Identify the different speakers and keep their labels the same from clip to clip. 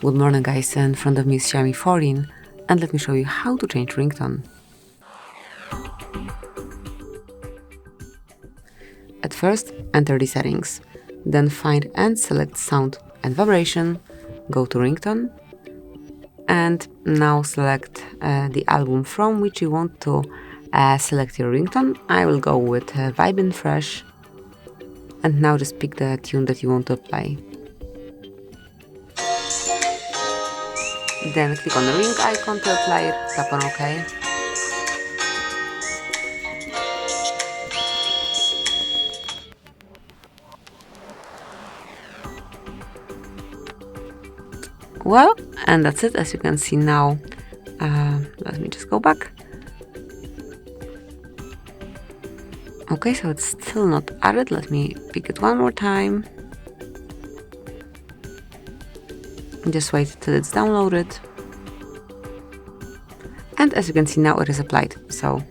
Speaker 1: Good morning guys, in front of me is XIAOMI 14 and let me show you how to change ringtone. At first, enter the settings, then find and select sound and vibration, go to ringtone, and now select the album from which you want to select your ringtone. I will go with Vibe and Fresh, and now just pick the tune that you want to apply. Then click on the ring icon to apply it, tap on OK. Well, and that's it. As you can see now, let me just go back. Okay, so it's still not added. Let me pick it one more time. Just wait till it's downloaded. And as you can see now, it is applied. So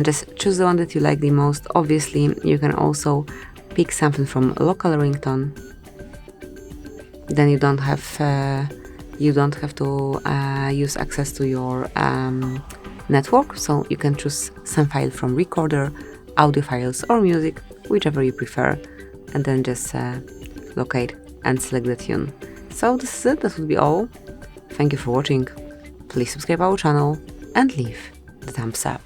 Speaker 1: just choose the one that you like the most. Obviously, you can also pick something from a local ringtone. Then you don't have to use access to your network. So you can choose some file from recorder, audio files, or music, whichever you prefer, and then just locate and select the tune. So this is it. That would be all. Thank you for watching. Please subscribe our channel and leave the thumbs up.